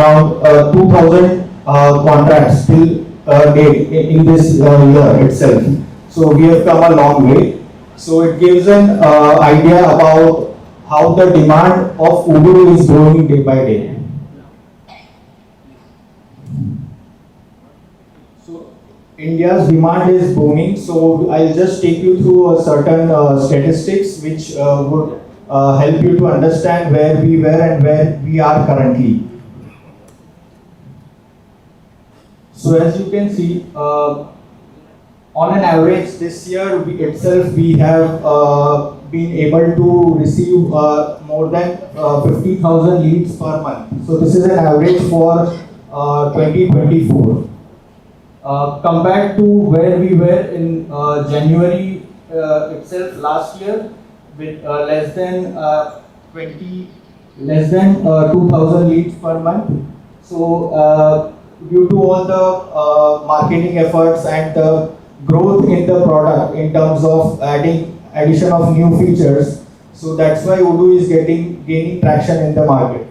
around 2,000 contracts till date in this year itself. So we have come a long way. So it gives an idea about how the demand of Odoo is growing day by day. So India's demand is booming. So I'll just take you through a certain statistics which would help you to understand where we were and where we are currently. So as you can see, on an average this year we have been able to receive more than 50,000 leads per month. So this is an average for 2024. Compared to where we were in January itself last year, with less than 2,000 leads per month. So due to all the marketing efforts and the growth in the product in terms of addition of new features, so that's why Odoo is gaining traction in the market.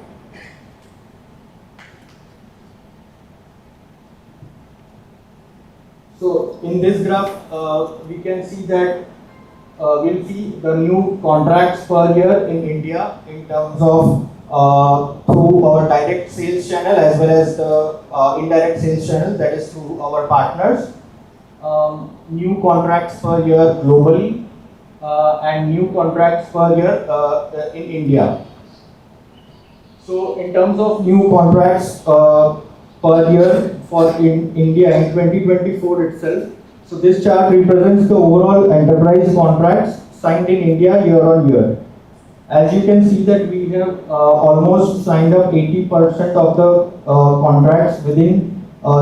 So in this graph, we can see that we'll see the new contracts per year in India in terms of through our direct sales channel as well as the indirect sales channel, that is through our partners. New contracts per year globally and new contracts per year in India. So in terms of new contracts per year for in India in 2024 itself, so this chart represents the overall enterprise contracts signed in India year on year. As you can see that we have almost signed up 80% of the contracts within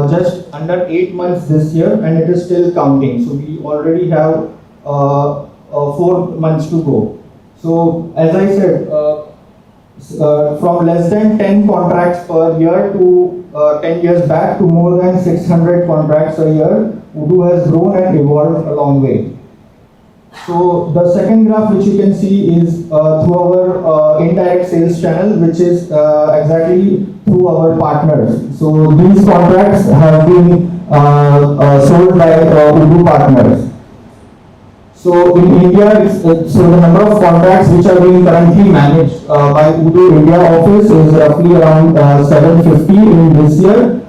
just under 8 months this year, and it is still counting. So we already have 4 months to go. So as I said, from less than 10 contracts per year to 10 years back to more than 600 contracts a year, Odoo has grown and evolved a long way. So the second graph which you can see is through our indirect sales channel, which is exactly through our partners. So these contracts have been sold by Odoo partners. So in India, so the number of contracts which are being currently managed by Odoo India office is roughly around 750 in this year.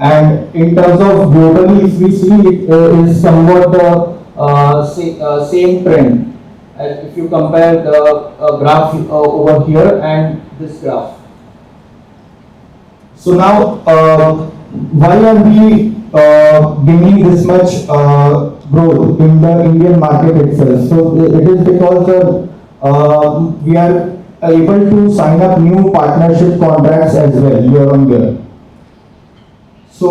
And in terms of globally, if we see, it is somewhat the same trend. If you compare the graph over here and this graph. So now, why are we gaining this much growth in the Indian market itself? So it is because we are able to sign up new partnership contracts as well year on year. So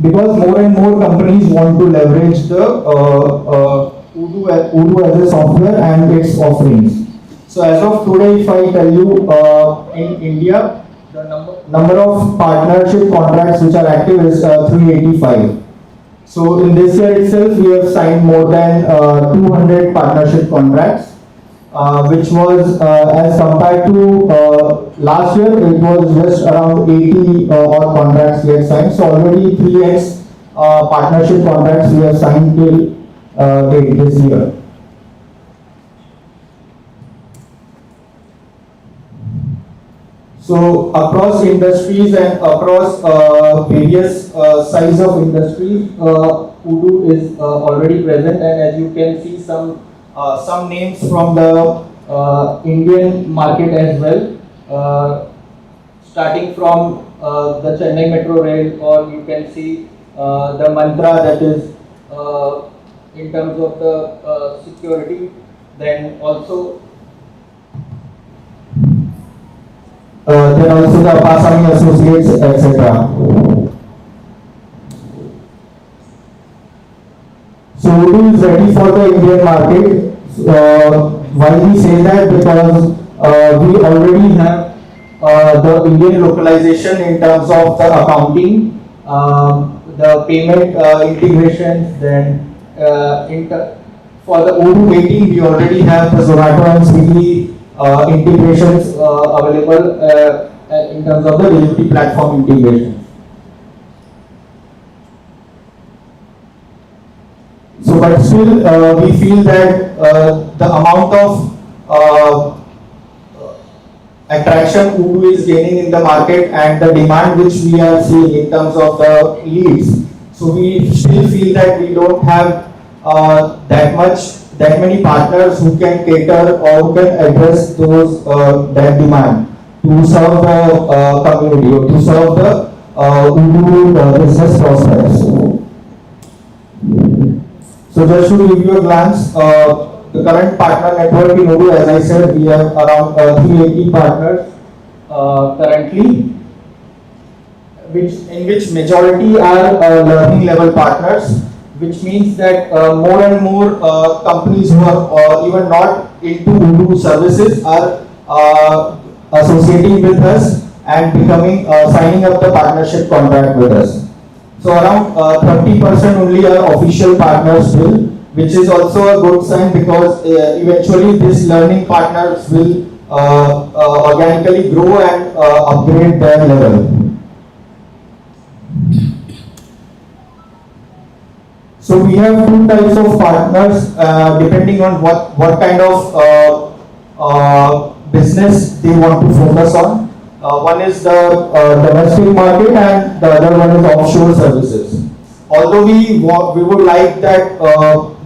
because more and more companies want to leverage the Odoo as a software and its offerings. So as of today, if I tell you in India, the number of partnership contracts which are active is 385. So in this year itself, we have signed more than 200 partnership contracts, which was as compared to last year, it was just around 80 odd contracts we had signed. So already 3x partnership contracts we have signed till date this year. So across industries and across various size of industries, Odoo is already present, and as you can see some names from the Indian market as well, starting from the Chennai Metro Rail, or you can see the Mantra, that is in terms of the security, then also the Pasani Associates, etc. So Odoo is ready for the Indian market. Why we say that? Because we already have the Indian localization in terms of the accounting, the payment integrations, then for the Odoo 18 we already have the Zomato and Swiggy integrations available, in terms of the delivery platform integration. So, but still, we feel that the amount of attraction Odoo is gaining in the market and the demand which we are seeing in terms of the leads. So we still feel that we don't have that many partners who can cater or who can address those that demand to serve the community or to serve the Odoo business prospects. So just to give you a glance, the current partner network in Odoo, as I said, we have around 380 partners currently, in which majority are learning level partners, which means that more and more companies who are even not into Odoo services are associating with us and signing up the partnership contract with us. So around 30% only are official partners still, which is also a good sign because eventually these learning partners will organically grow and upgrade their level. So we have two types of partners depending on what kind of business they want to focus on. One is the domestic market and the other one is offshore services. Although we would like that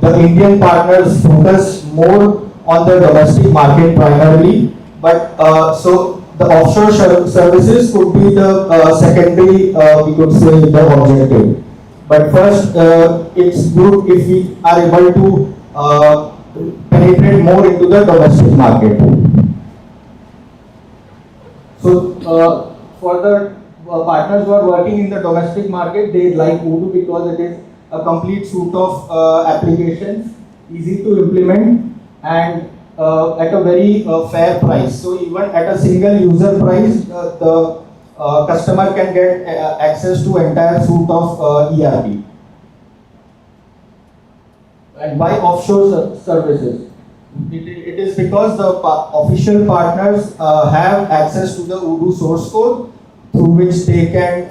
the Indian partners focus more on the domestic market primarily, but so the offshore services could be the secondary, we could say, the objective. But first, it's good if we are able to penetrate more into the domestic market. So, for the partners who are working in the domestic market, they like Odoo because it is a complete suite of applications, easy to implement, and at a very fair price. So, even at a single user price, the customer can get access to entire suite of ERP. And why offshore services? It is because the official partners have access to the Odoo source code through which they can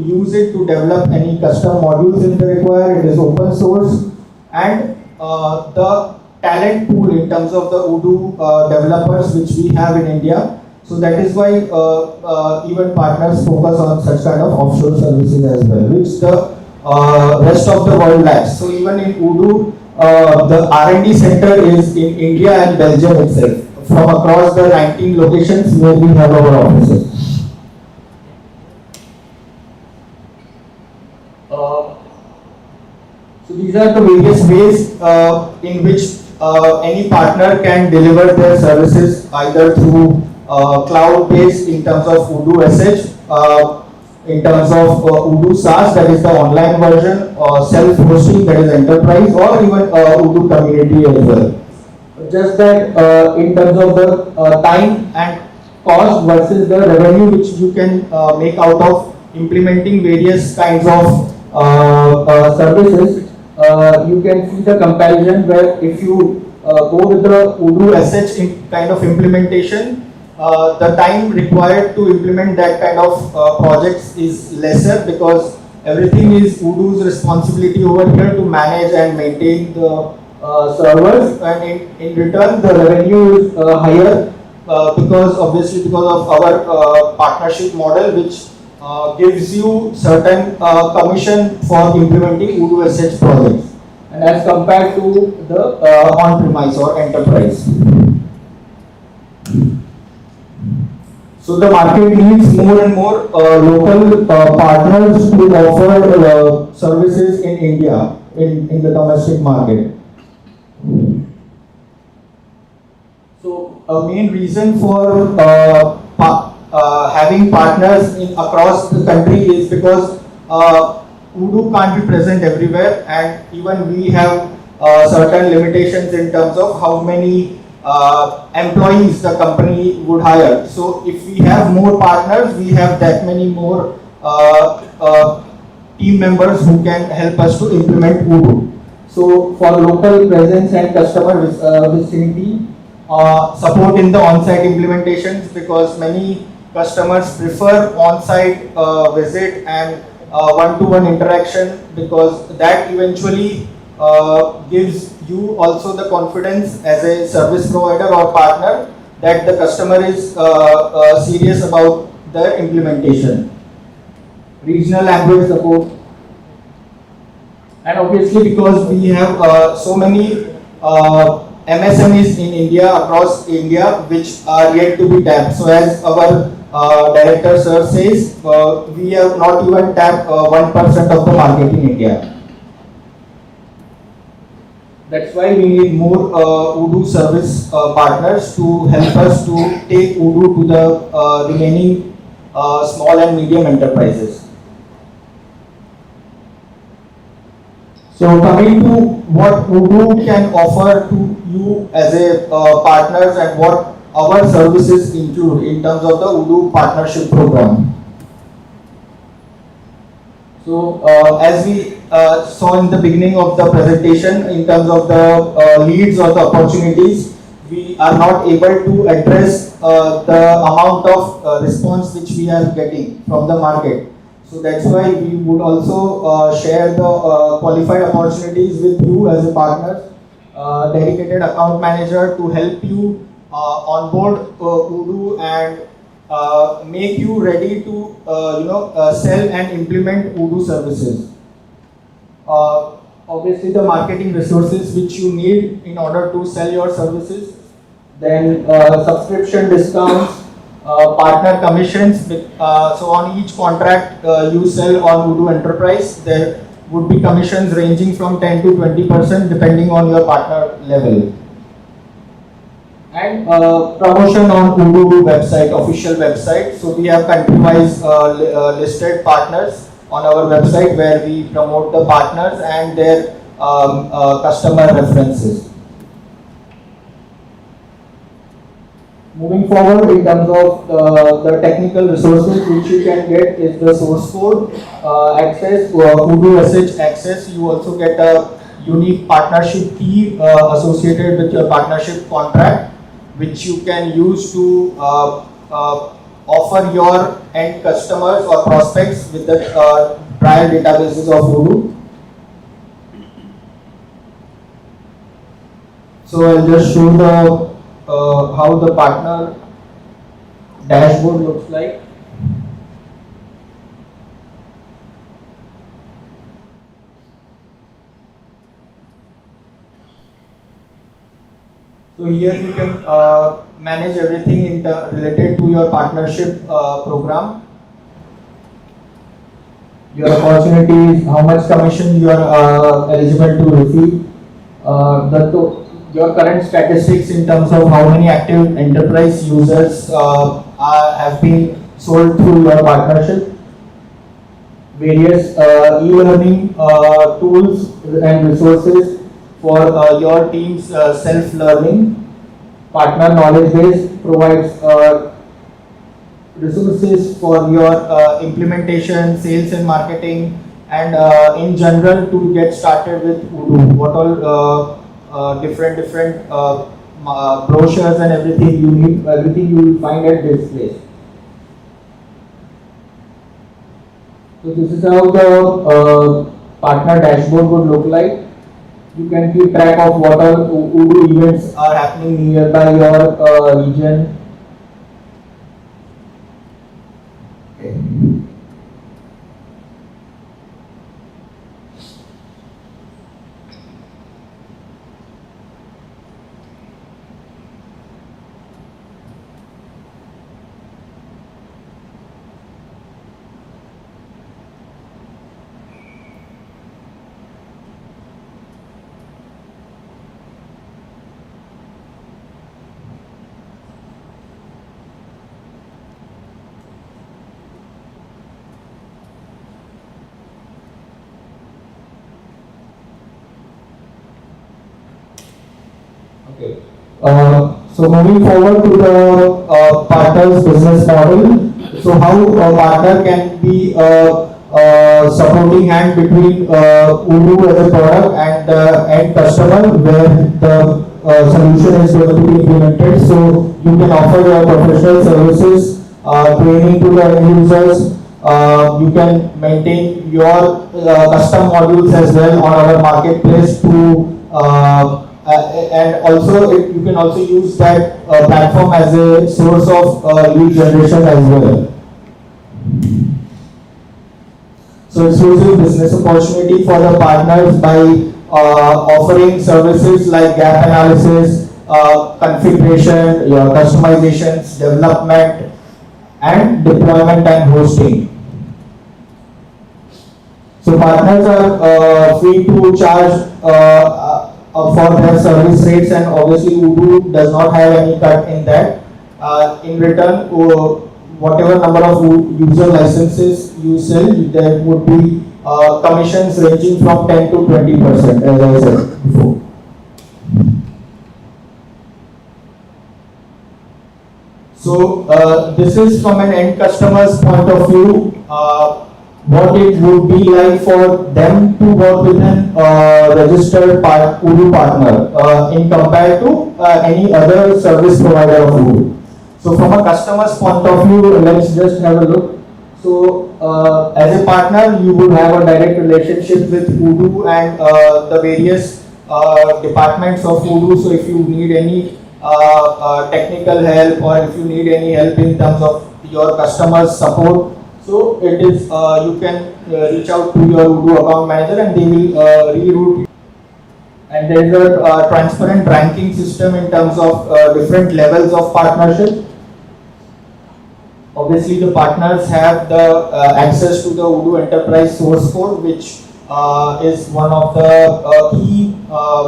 use it to develop any custom modules if they require. It is open source, and the talent pool in terms of the Odoo developers which we have in India. So that is why even partners focus on such kind of offshore services as well, which the rest of the world lacks. So even in Odoo, the R&D center is in India and Belgium itself, from across the 19 locations where we have our offices. So these are the various ways in which any partner can deliver their services, either through cloud-based in terms of Odoo SH, in terms of Odoo SaaS, that is the online version, self-hosting, that is enterprise, or even Odoo community as well. Just that in terms of the time and cost versus the revenue which you can make out of implementing various kinds of services, you can see the comparison where if you go with the Odoo SH kind of implementation, the time required to implement that kind of projects is lesser because everything is Odoo's responsibility over here to manage and maintain the servers, and in return the revenue is higher because obviously because of our partnership model, which gives you certain commission for implementing Odoo SH projects, and as compared to the on-premise or enterprise. So the market needs more and more local partners to offer services in India, in the domestic market. So a main reason for having partners across the country is because Odoo can't be present everywhere, and even we have certain limitations in terms of how many employees the company would hire. So if we have more partners, we have that many more team members who can help us to implement Odoo. So for local presence and customer vicinity, support in the on-site implementations, because many customers prefer on-site visit and one-to-one interaction, because that eventually gives you also the confidence as a service provider or partner that the customer is serious about the implementation. Regional language support, and obviously because we have so many MSMEs in India, across India, which are yet to be tapped. So as our director sir says, we have not even tapped 1% of the market in India. That's why we need more Odoo service partners to help us to take Odoo to the remaining small and medium enterprises. So coming to what Odoo can offer to you as a partners, and what our services include in terms of the Odoo partnership program. So as we saw in the beginning of the presentation, in terms of the leads or the opportunities, we are not able to address the amount of response which we are getting from the market. So that's why we would also share the qualified opportunities with you as a partner, dedicated account manager to help you onboard Odoo and make you ready to sell and implement Odoo services. Obviously the marketing resources which you need in order to sell your services, then subscription discounts, partner commissions. So on each contract you sell on Odoo Enterprise, there would be commissions ranging from 10 to 20% depending on your partner level. And promotion on Odoo website, official website. So we have country-wise listed partners on our website where we promote the partners and their customer references. Moving forward, in terms of the technical resources which you can get is the source code access, Odoo SH access. You also get a unique partnership key associated with your partnership contract, which you can use to offer your end customers or prospects with the trial databases of Odoo. So I'll just show the how the partner dashboard looks like. So here you can manage everything related to your partnership program. Your opportunities, how much commission you are eligible to receive, your current statistics in terms of how many active enterprise users have been sold through your partnership, various e-learning tools and resources for your team's self-learning. Partner knowledge base provides resources for your implementation, sales and marketing, and in general to get started with Odoo. What all different brochures and everything you need, everything you will find at this place. So this is how the partner dashboard would look like. You can keep track of what all Odoo events are happening nearby your region. Okay. Okay. So moving forward to the partner's business model. So how a partner can be supporting hand between Odoo as a product and the end customer, where the solution is going to be implemented. So you can offer your professional services training to the end users. You can maintain your custom modules as well on our marketplace and also you can also use that platform as a source of lead generation as well. So exclusive business opportunity for the partners by offering services like gap analysis, configuration, your customizations, development, and deployment and hosting. So partners are free to charge for their service rates, and obviously Odoo does not have any cut in that. In return, whatever number of user licenses you sell, there would be commissions ranging from 10 to 20%, as I said before. So this is from an end customer's point of view, what it would be like for them to work with an registered Odoo partner in compared to any other service provider of Odoo. So from a customer's point of view, let's just have a look. So as a partner, you would have a direct relationship with Odoo and the various departments of Odoo. So if you need any technical help, or if you need any help in terms of your customer's support, so it is you can reach out to your Odoo account manager and they will reroute you. And there is a transparent ranking system in terms of different levels of partnership. Obviously, the partners have the access to the Odoo Enterprise source code, which is one of the key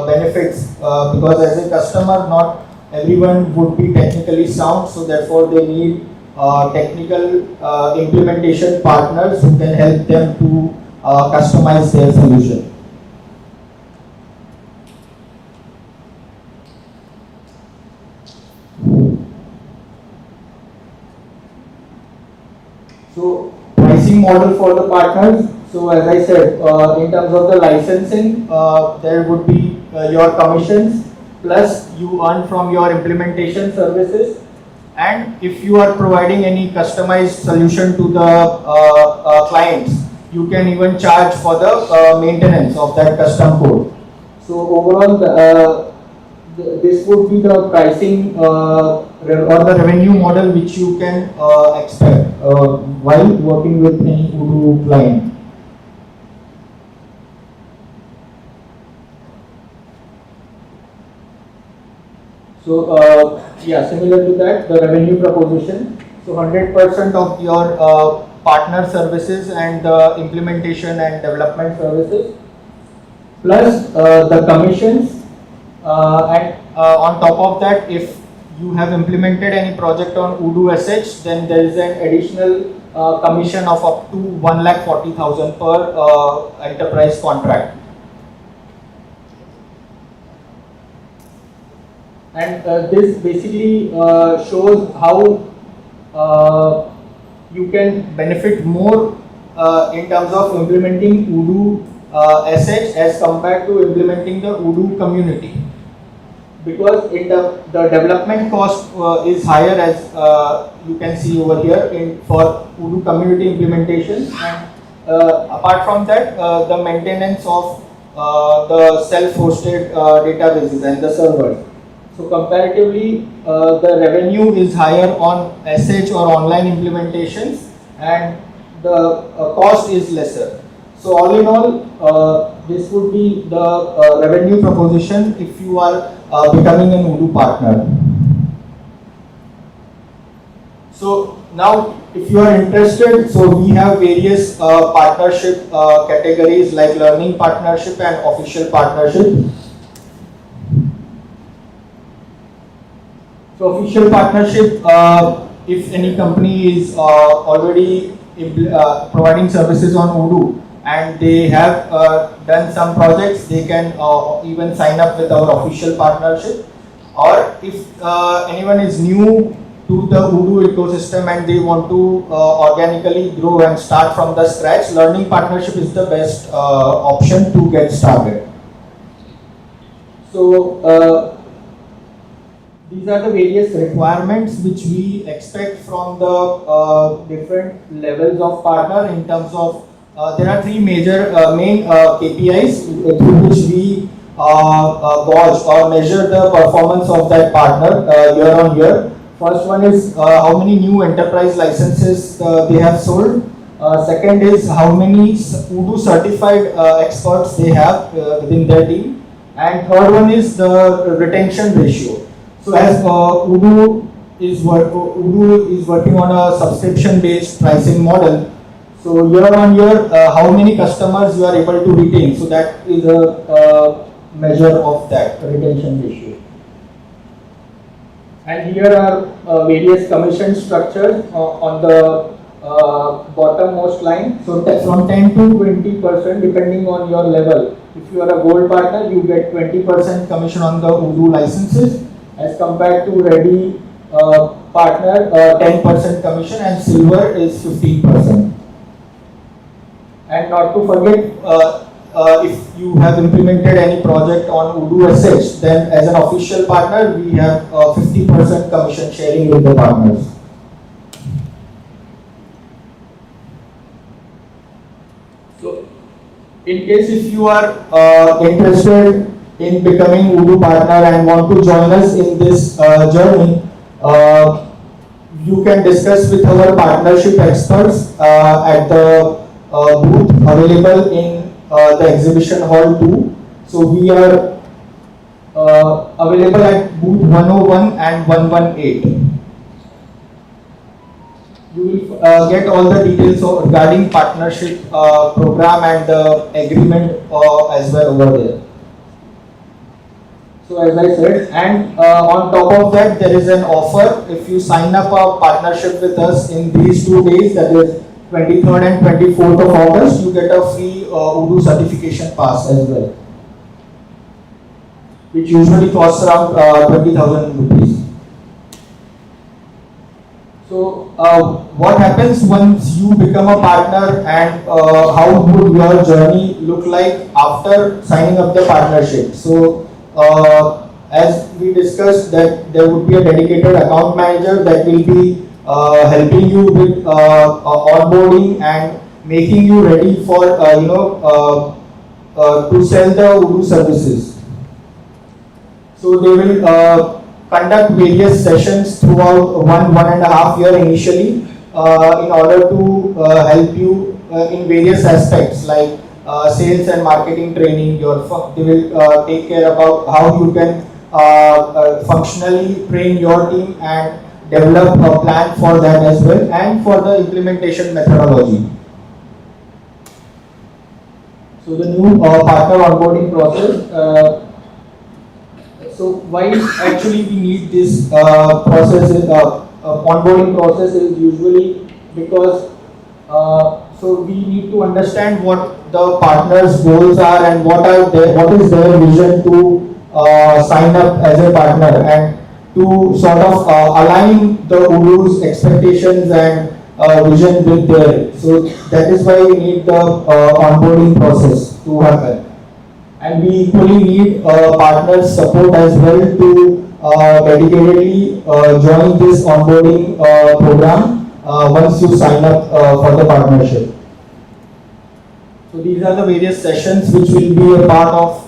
benefits because as a customer, not everyone would be technically sound, so therefore they need technical implementation partners who can help them to customize their solution. So pricing model for the partners. So as I said, in terms of the licensing, there would be your commissions plus you earn from your implementation services. And if you are providing any customized solution to the clients, you can even charge for the maintenance of that custom code. So overall, this would be the pricing or the revenue model which you can expect while working with any Odoo client. So yeah, similar to that, the revenue proposition. So 100% of your partner services and the implementation and development services, plus the commissions, and on top of that, if you have implemented any project on Odoo SH, then there is an additional commission of up to 1,40,000 per enterprise contract. And this basically shows how you can benefit more in terms of implementing Odoo SH as compared to implementing the Odoo community. Because in the development cost is higher, as you can see over here for Odoo community implementation, and apart from that, the maintenance of the self-hosted databases and the servers. So comparatively, the revenue is higher on SH or online implementations, and the cost is lesser. So all in all, this would be the revenue proposition if you are becoming an Odoo partner. So now, if you are interested, so we have various partnership categories like learning partnership and official partnership. So official partnership, if any company is already providing services on Odoo and they have done some projects, they can even sign up with our official partnership. Or if anyone is new to the Odoo ecosystem and they want to organically grow and start from the scratch, learning partnership is the best option to get started. So These are the various requirements which we expect from the different levels of partner in terms of there are three major main KPIs through which we gauge or measure the performance of that partner year on year. First one is how many new enterprise licenses they have sold. Second is how many Odoo certified experts they have within their team. And third one is the retention ratio. So as Odoo is working on a subscription-based pricing model, so year on year, how many customers you are able to retain? So that is a measure of that retention ratio. And here are various commission structures on the bottommost line. So from 10 to 20% depending on your level. If you are a gold partner, you get 20% commission on the Odoo licenses, as compared to ready partner 10% commission, and silver is 15%. And not to forget, if you have implemented any project on Odoo SH, then as an official partner, we have 50% commission sharing with the partners. So, in case if you are interested in becoming Odoo partner and want to join us in this journey, you can discuss with our partnership experts at the booth available in the exhibition hall 2. So we are available at booth 101 and 118. You will get all the details regarding partnership program and the agreement as well over there. So as I said, and on top of that, there is an offer. If you sign up a partnership with us in these 2 days, that is 23rd and 24th of August, you get a free Odoo certification pass as well, which usually costs around 20,000 rupees. So what happens once you become a partner, and how would your journey look like after signing up the partnership? So as we discussed, that there would be a dedicated account manager that will be helping you with onboarding and making you ready for to sell the Odoo services. So they will conduct various sessions throughout 1.5 years initially in order to help you in various aspects like sales and marketing training. They will take care about how you can functionally train your team and develop a plan for that as well, and for the implementation methodology. So the new partner onboarding process. So why actually we need this process? Onboarding process is usually because so we need to understand what the partners' goals are and what is their vision to sign up as a partner, and to sort of align the Odoo's expectations and vision with theirs. So that is why we need the onboarding process to happen. And we equally need partners' support as well to dedicatedly join this onboarding program once you sign up for the partnership. So these are the various sessions which will be a part of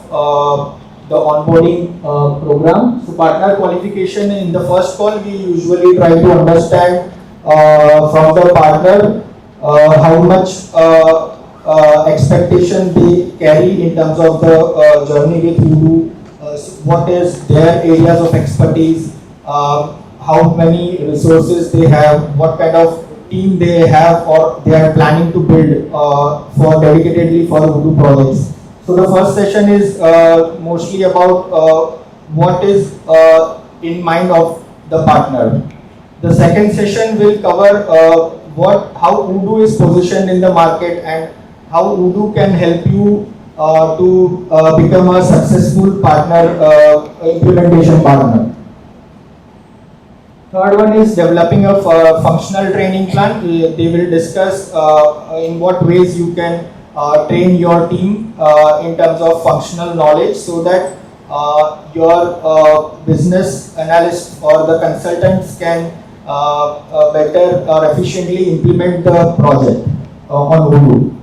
the onboarding program. So partner qualification, in the first call we usually try to understand from the partner how much expectation they carry in terms of the journey with Odoo, what is their areas of expertise, how many resources they have, what kind of team they have or they are planning to build for dedicatedly for Odoo projects. So the first session is mostly about what is in mind of the partner. The second session will cover how Odoo is positioned in the market and how Odoo can help you to become a successful partner, implementation partner. Third one is developing a functional training plan. They will discuss in what ways you can train your team in terms of functional knowledge, so that your business analyst or the consultants can better or efficiently implement the project on Odoo.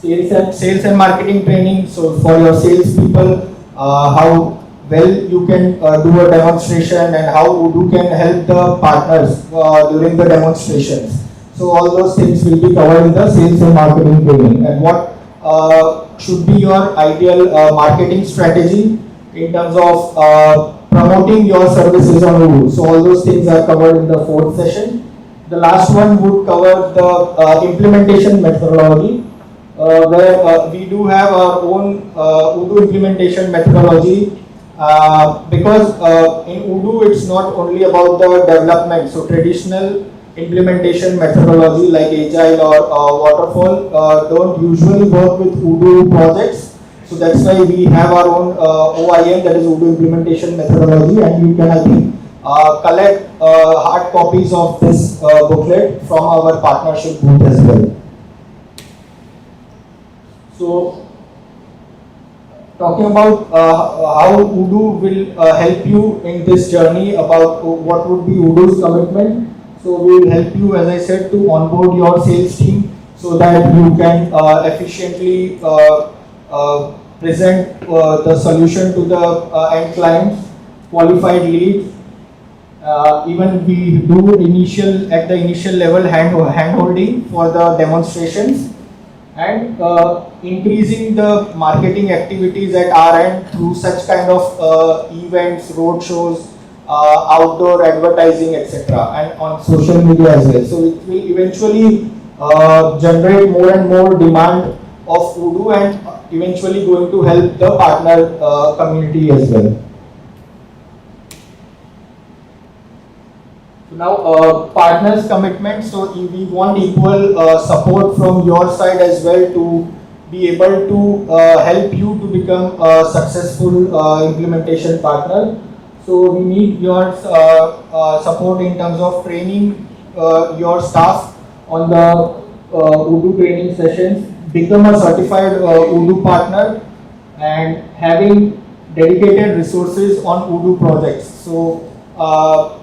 Sales and marketing training. So for your sales people, how well you can do a demonstration and how Odoo can help the partners during the demonstrations. So all those things will be covered in the sales and marketing training. And what should be your ideal marketing strategy in terms of promoting your services on Odoo. So all those things are covered in the 4th session. The last one would cover the implementation methodology, where we do have our own Odoo implementation methodology. Because in Odoo it's not only about the development. So traditional implementation methodology like Agile or Waterfall don't usually work with Odoo projects. So that's why we have our own OIM, that is Odoo implementation methodology, and you can, I think, collect hard copies of this booklet from our partnership booth as well. So, talking about how Odoo will help you in this journey, about what would be Odoo's commitment. So we will help you, as I said, to onboard your sales team so that you can efficiently present the solution to the end clients, qualified leads. Even we do at the initial level hand-holding for the demonstrations, and increasing the marketing activities at our end through such kind of events, road shows, outdoor advertising, etc., and on social media as well. So it will eventually generate more and more demand of Odoo, and eventually going to help the partner community as well. Now, partners' commitment. So we want equal support from your side as well to be able to help you to become a successful implementation partner. So we need your support in terms of training your staff on the Odoo training sessions, become a certified Odoo partner, and having dedicated resources on Odoo projects. So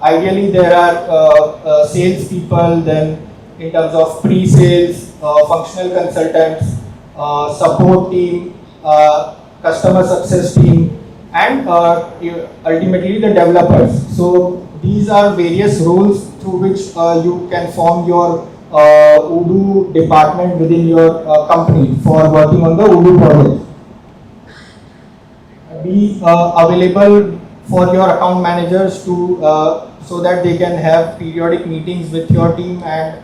ideally there are sales people, then in terms of pre-sales, functional consultants, support team, customer success team, and ultimately the developers. So these are various roles through which you can form your Odoo department within your company for working on the Odoo project. Be available for your account managers to so that they can have periodic meetings with your team, and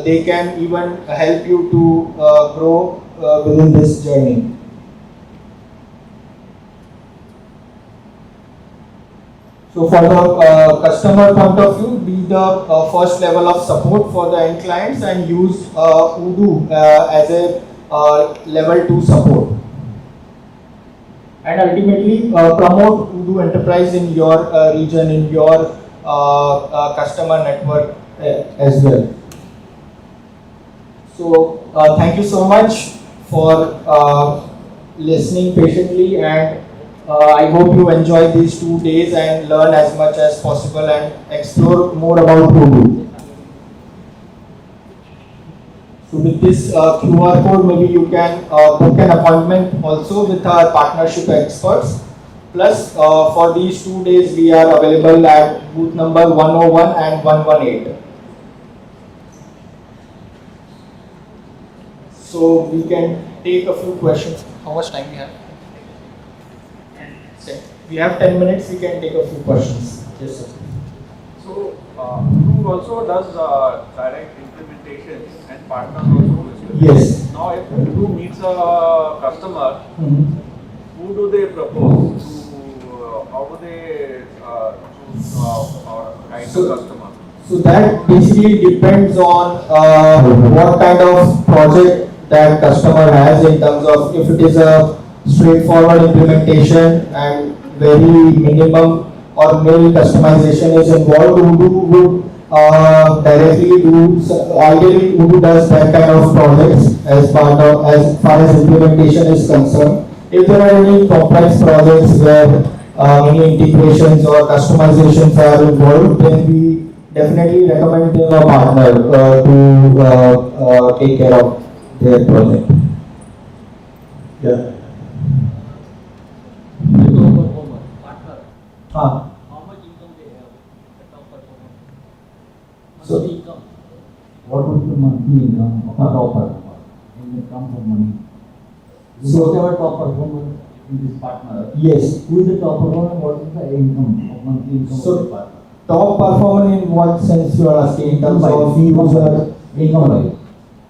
they can even help you to grow within this journey. So for the customer point of view, be the first level of support for the end clients and use Odoo as a level 2 support. And ultimately promote Odoo Enterprise in your region, in your customer network as well. So thank you so much for listening patiently, and I hope you enjoy these 2 days and learn as much as possible and explore more about Odoo. So with this QR code, maybe you can book an appointment also with our partnership experts. Plus, for these 2 days, we are available at booth number 101 and 118. So we can take a few questions. How much time we have? We have 10 minutes. We can take a few questions. Yes, sir. So, Odoo also does direct implementation and partners also. Yes. Now, if Odoo meets a customer, who do they propose? How do they choose guide the customer? So that basically depends on what kind of project that customer has, in terms of if it is a straightforward implementation and very minimum or nil customization is involved, Odoo would directly do. Ideally, Odoo does that kind of projects as far as implementation is concerned. if there are any complex projects where many integrations or customizations are involved, then we definitely recommend them a partner to take care of their project. Yeah. How much income they have, the top performer? Monthly income. What would be the monthly income of a top performer in the terms of money? So, whatever top performer in this partner, Yes. who is the top performer? What is the income of monthly income So, of the partner? Top performer in what sense you are asking? In terms of user income wise.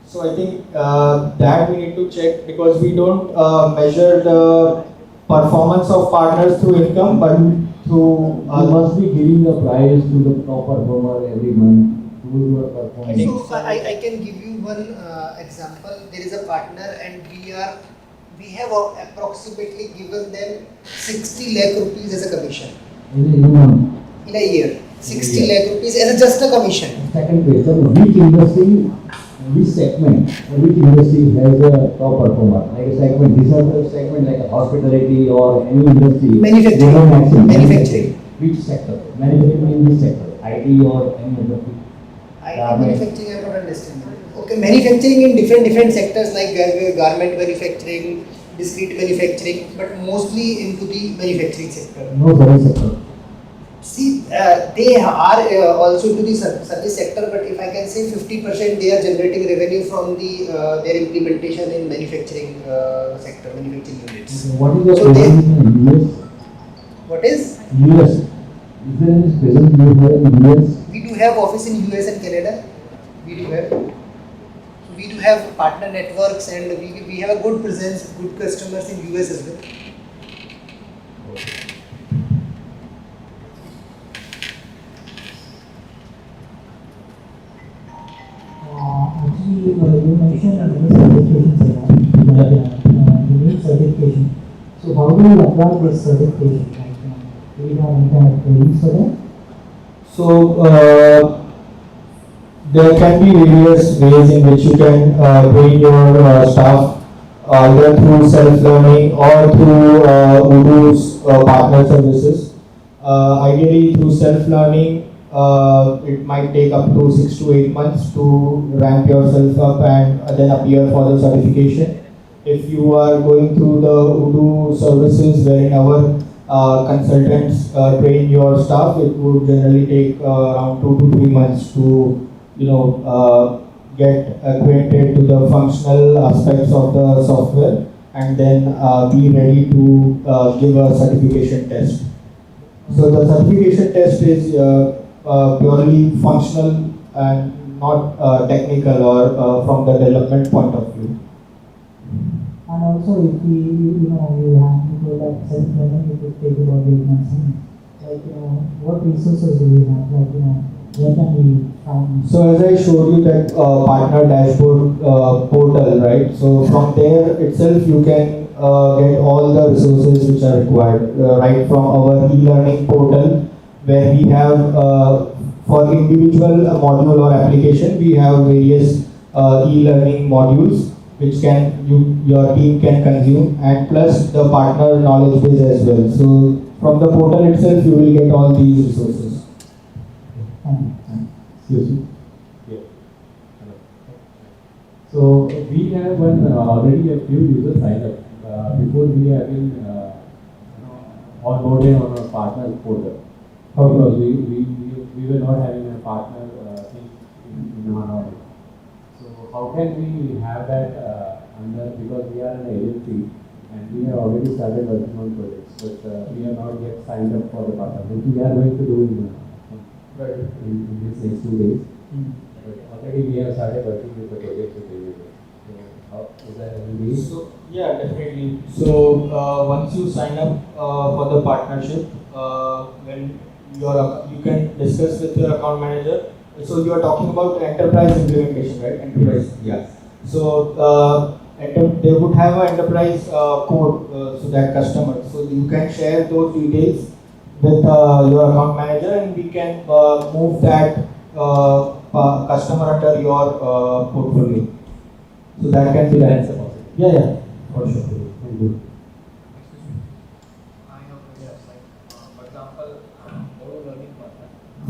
So I think that we need to check because we don't measure the performance of partners through income, but through. You must be giving the prize to the top performer every month. Who are performing? So I can give you one example. There is a partner, and we have approximately given them 60 lakh rupees as a commission in a year. 60 lakh rupees as just a commission. Second question: which industry, which segment, or which industry has a top performer? Like a segment, this is a segment like a hospitality or any industry. Manufacturing. Manufacturing. Which sector? Manufacturing in which sector? IT or any other? Manufacturing, I don't understand. Okay, manufacturing in different sectors like garment manufacturing, discrete manufacturing, but mostly into the manufacturing sector. No service sector. See, they are also into the service sector, but if I can say 50% they are generating revenue from their implementation in manufacturing sector, manufacturing units. Okay. What is the So presence in US? What is? US. Is there any presence you have in US? We do have office in US and Canada. We do have partner networks, and we have a good presence, good customers in US as well. Actually, you mentioned many certifications, you need certification. So how do you apply this certification? Like, do you have any kind of trainings for that? So there can be various ways in which you can train your staff either through self-learning or through Odoo's partner services. Ideally through self-learning, it might take up to 6 to 8 months to ramp yourself up and then appear for the certification. If you are going through the Odoo services wherein our consultants train your staff, it would generally take around 2 to 3 months to get acquainted to the functional aspects of the software and then be ready to give a certification test. So the certification test is purely functional and not technical or from the development point of view. And also, if you have to go that self-learning, it would take about 8 months. Like, what resources do we have? Like, where can we find? So as I showed you that partner dashboard portal, right? So from there itself you can get all the resources which are required, right from our e-learning portal where we have for individual module or application we have various e-learning modules which your team can consume, and plus the partner knowledge base as well. So from the portal itself you will get all these resources. Excuse me. Yeah. So we have already a few users signed up before we have been onboarded on a partner portal. Because we were not having a partner thing in our knowledge. So how can we have that because we are an agency and we have already started working on projects, but we are not yet signed up for the partner, which we are going to do in this next 2 days. But already we have started working with the projects with the users. So how is that any? So yeah, definitely. So once you sign up for the partnership, when you can discuss with your account manager. So you are talking about enterprise implementation, right? Enterprise. Yeah. So they would have an enterprise code so that customer. So you can share those details with your account manager, and we can move that customer under your portfolio. So that can be done. That's a possibility. Yeah, for sure. Thank you.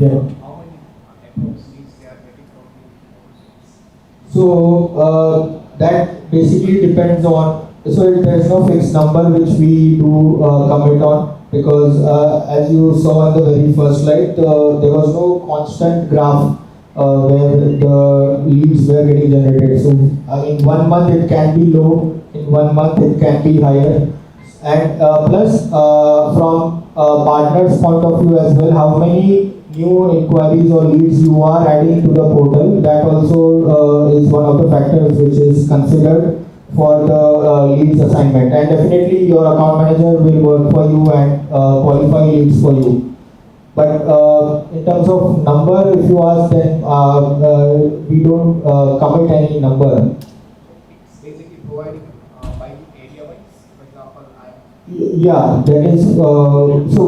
Yeah. How many approx leads they are getting from the So that basically depends on. So there's no fixed number which we do commit on, because as you saw on the very first slide, there was no constant graph where the leads were getting generated. So I mean, 1 month it can be low, in 1 month it can be higher, and plus from partners' point of view as well, how many new inquiries or leads you are adding to the portal, that also is one of the factors which is considered for the leads assignment. And definitely your account manager will work for you and qualify leads for you. But in terms of number, if you ask, then we don't commit any number. it's basically providing by area wise. For example, Yeah, that is so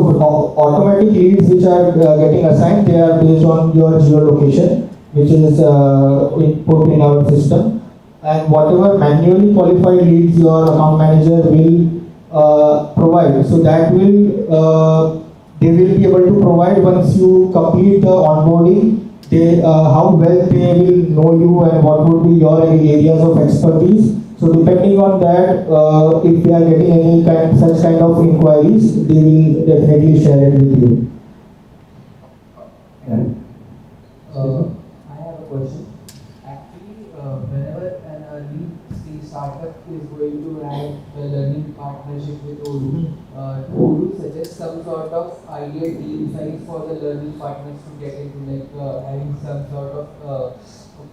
automatic leads which are getting assigned, they are based on your geolocation, which is input in our system, and whatever manually qualified leads your account manager will provide. So that will they will be able to provide once you complete the onboarding. They how well they will know you and what would be your areas of expertise. So depending on that, if they are getting any such kind of inquiries, they will definitely share it with you. Yeah. I have a question. Actually, whenever a lead stage startup is going to have a learning partnership with Odoo, Odoo suggests some sort of ideal team size for the learning partners to get into, like having some sort of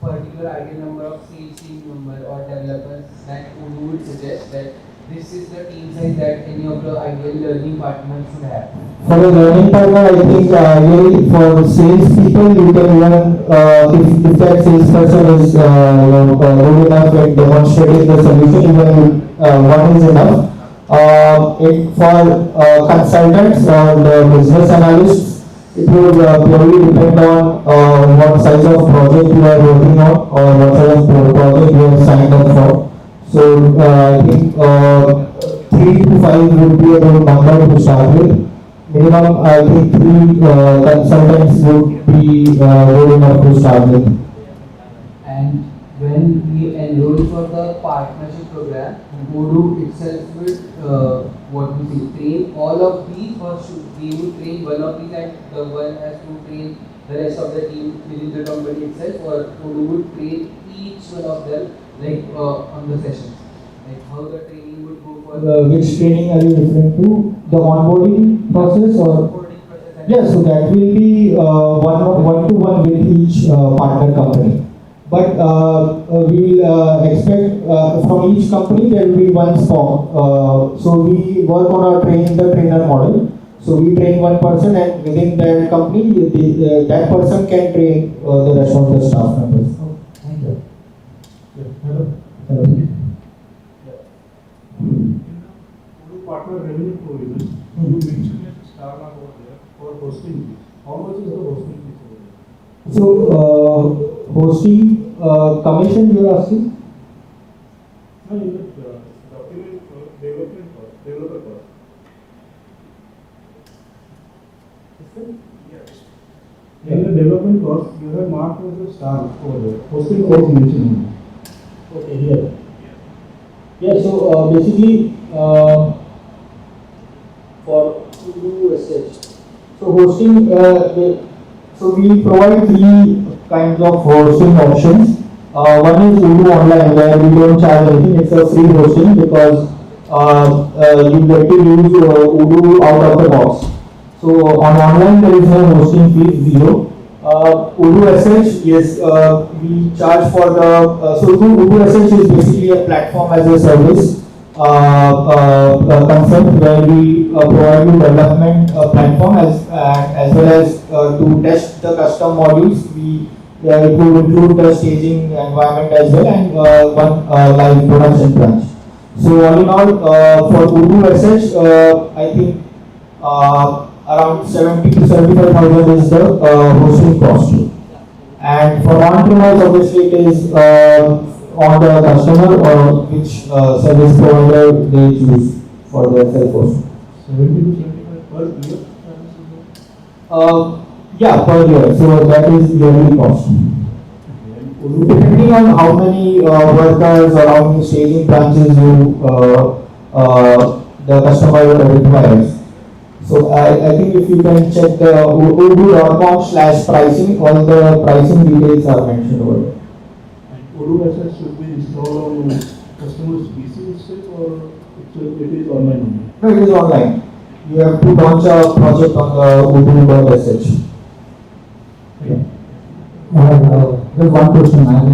particular ideal number of sales team member or developers that Odoo would suggest that this is the team size that any of the ideal learning partners should have. For a learning partner, I think really for sales people, you can learn if that salesperson is good enough in demonstrating the solution, even one is enough. For consultants or the business analysts, it will purely depend on what size of project you are working on or what size of project you have signed up for. So I think 3 to 5 would be a good number to start with. Minimum, I think 3 consultants would be good enough to start with. And when we enroll for the partnership program, Odoo itself will train all of these, or should we would train one of these and the one has to train the rest of the team within the company itself, or Odoo would train each one of them like on the sessions, like how the training would go for Which training are you referring to? The onboarding process or? onboarding process and Yes, so that will be one to one with each partner company. But we will expect from each company there will be one spot. So we work on our the trainer model. So we train one person, and within that company, that person can train the rest of the staff members. Thank you. Hello. Odoo partner revenue provision, you mentioned a star mark over there for hosting fees. How much is the hosting fees over there? So hosting commission you are asking? No, you get document development cost, developer cost. In the development cost, you have marked as a star over there. Hosting cost mentioned. Okay, here. Yeah, so basically for Odoo SH. So hosting, so we provide 3 kinds of hosting options. One is Odoo Online, where we don't charge anything. It's a free hosting because you get to use Odoo out of the box. So on online there is no hosting fee, 0. Odoo SH, yes, we charge for the, so Odoo SH is basically a platform as a service concept where we provide you development platform as well as to test the custom modules. It will include the staging environment as well, and one live production branch. So all in all, for Odoo SH, I think around 70 to 75,000 is the hosting cost. And for on-premise, obviously it is on the customer or which service provider they choose for their self-hosting. 70 to 75 per year? Yeah, per year. So that is yearly cost. Depending on how many workers or how many staging branches the customer requires. So I think if you can check the odoo.com/pricing, all the pricing details are mentioned over there. And Odoo assets should be installed on customer's PC itself, or it is online only? No, it is online. You have to launch a project on the odoo.sh. Okay. Just one question. I am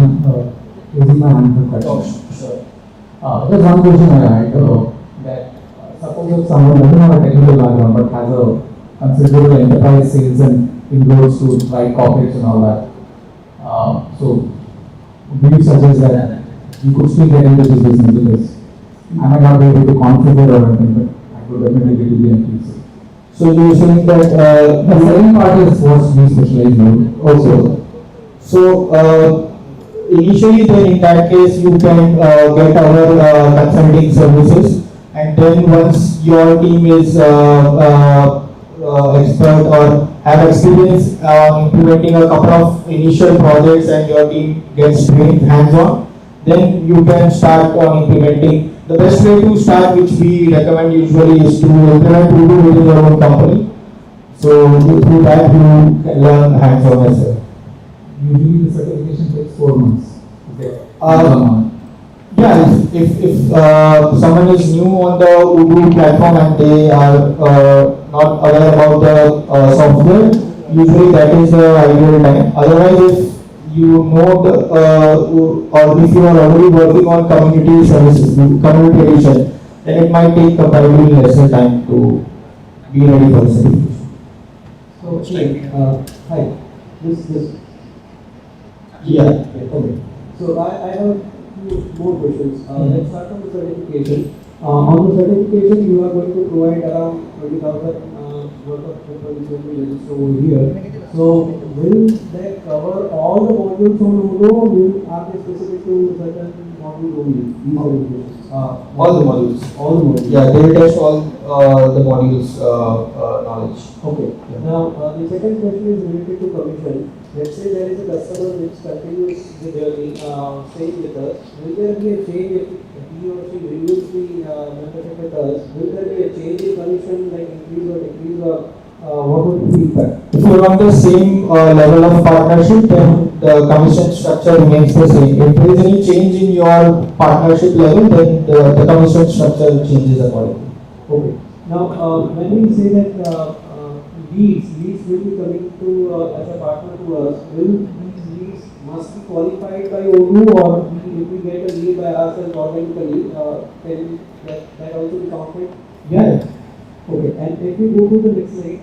using my hand for question. Sure. Just one question I had. That suppose if someone doesn't have a technical background but has a considerable enterprise sales and inroads to write corporates and all that. So, do you suggest that you could still get into this business because I might not be able to configure or anything, but I could definitely get to the NPC. So you are saying that The selling part is what we specialize in. also. So initially, then in that case, you can get our consulting services, and then once your team is expert or have experience implementing a couple of initial projects, and your team gets trained hands-on, then you can start implementing. The best way to start, which we recommend usually, is to implement Odoo within your own company. So through that, you can learn hands-on as well. Usually the certification takes 4 months. Okay. Yeah, if someone is new on the Odoo platform and they are not aware about the software, usually that is the ideal time. Otherwise, if you know or if you are already working on community services, community edition, then it might take comparatively lesser time to be ready for the certification. So, hi. This. Yeah. Okay. So I have few more questions. Let's start from the certification. On the certification, you are going to provide around 20,000 worth of people which will be registered over here. So will that cover all the modules on Odoo, or are they specific to certain modules only? These certifications. All the modules. All the modules. Yeah, they will test all the modules knowledge. Okay. Yeah. Now, the second question is related to commission. Let's say there is a customer which continues the journey, staying with us. Will there be a change if he or she renews the membership with us? Will there be a change in commission, like increase or decrease, or what would be the impact? If you are on the same level of partnership, then the commission structure remains the same. If there is any change in your partnership level, then the commission structure changes accordingly. Okay. Now, when we say that leads will be coming to as a partner to us, will these leads must be qualified by Odoo, or if we get a lead by ourselves organically, can that also be counted? Yeah. Okay. And if we go to the next slide.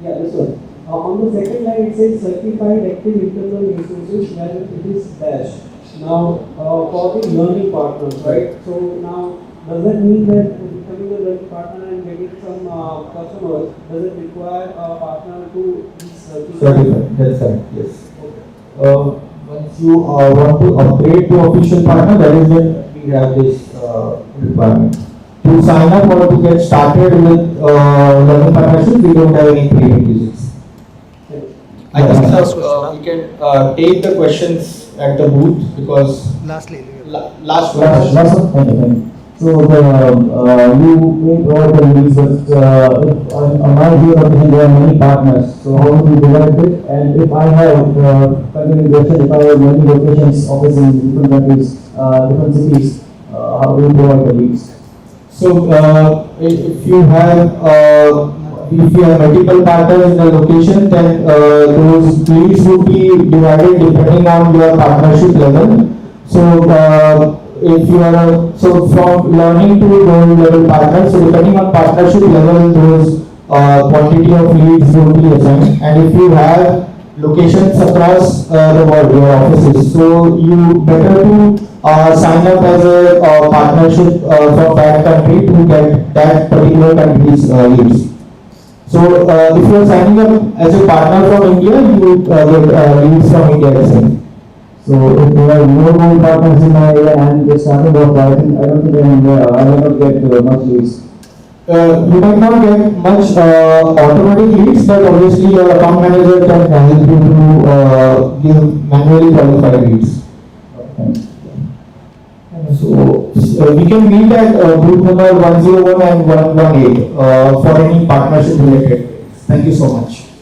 Yeah, this one. On the second line, it says certified active internal resources, where it is dash. Now, for the learning partners, right? So now, does that mean that becoming a learning partner and getting some customers, does it require a partner to be certified? Certified. That's right. Yes. Okay. Once you want to upgrade to official partner, that is when we have this requirement. To sign up or to get started with learning partnership, we don't have any prerequisites. I think we can take the questions at the booth, because Lastly, last question. Last one. Thank you. So you may provide the leads, but on my view of it, there are many partners. So how do we divide it? And if I have continuation, if I have many locations, offices in different countries, different cities, how do we provide the leads? So if you have multiple partners in a location, then those leads would be divided depending on your partnership level. So if you are from learning to gold level partners, so depending on partnership level, those quantity of leads will be assigned. And if you have locations across the world, your offices, so you better to sign up as a partnership from that country to get that particular country's leads. So if you are signing up as a partner from India, you get leads from India as well. So if there are no more partners in my area and they started off, I don't think I will not get much leads. You might not get much automatic leads, but obviously your account manager can help you to give manually qualified leads. So we can meet at booth number 101 and 118 for any partnership related. Thank you so much.